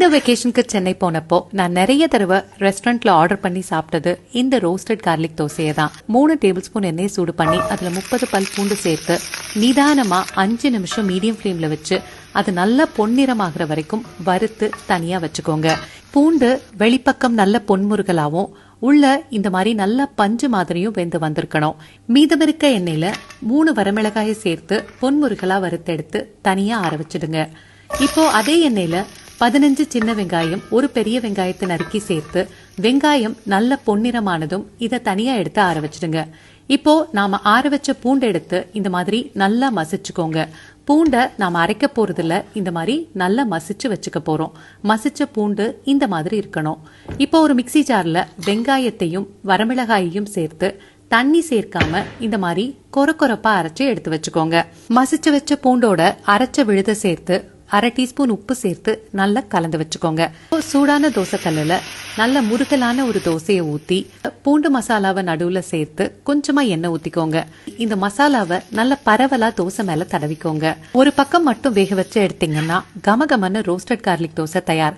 இந்த வெக்கேஷனுக்கு சென்னை போனப்போ நான் நிறைய தடவை ரெஸ்டாரண்ட்ல ஆர்டர் பண்ணி சாப்பிட்டது இந்த ரோஸ்டட் கார்லிக் தோசையை தான். 3 டேபிள் ஸ்பூன் எண்ணெய் சூடு பண்ணி அதுல 30 பல் பூண்டு சேர்த்து நிதானமா 5 நிமிஷம் மீடியம் ஃப்ளேம்ல வச்சு அது நல்லா பொன்னிறமாகிற வரைக்கும் வறுத்து தனியா வச்சுக்கோங்க. பூண்டு வெளிப்பக்கம் நல்ல பொன்முருகலாவும் உள்ள இந்த மாதிரி நல்ல பஞ்சு மாதிரியும் வெந்து வந்திருக்கணும். மீதம் இருக்க எண்ணெயில 3 வரமிளகாயை சேர்த்து பொன்முருகலா வறுத்தெடுத்து தனியா ஆற வச்சிடுங்க. இப்போ அதே எண்ணெயில 15 சின்ன வெங்காயம், ஒரு பெரிய வெங்காயத்தை நறுக்கி சேர்த்து வெங்காயம் நல்ல பொன்னிறமானதும் இதை தனியா எடுத்து ஆற வச்சிடுங்க. இப்போ நாம ஆற வச்ச பூண்டை எடுத்து இந்த மாதிரி நல்லா மசிச்சுக்கோங்க. பூண்டை நாம அரைக்க போறதில்ல, இந்த மாதிரி நல்லா மசிச்சு வச்சுக்க போறோம். மசிச்ச பூண்டு இந்த மாதிரி இருக்கணும். இப்போ ஒரு மிக்சி ஜார்ல வெங்காயத்தையும் வரமிளகாயையும் சேர்த்து தண்ணி சேர்க்காம இந்த மாதிரி கொரப்பா அரைச்சு எடுத்து வச்சுக்கோங்க. மசிச்சு வச்ச பூண்டோட அரைச்ச விழுத சேர்த்து 1/2 டீஸ்பூன் உப்பு சேர்த்து நல்லா கலந்து வச்சுக்கோங்க. சூடான தோசை கல்லுல நல்ல முருகலான ஒரு தோசையை ஊத்தி பூண்டு மசாலாவை நடுவுல சேர்த்து கொஞ்சமா எண்ணெய் ஊத்திக்கோங்க. இந்த மசாலாவை நல்ல பரவலா தோசை மேல தடவிக்கோங்க. ஒரு பக்கம் மட்டும் வேக வச்சு எடுத்தீங்கன்னா கமகமன்னு ரோஸ்டட் கார்லிக் தோசை தயார்.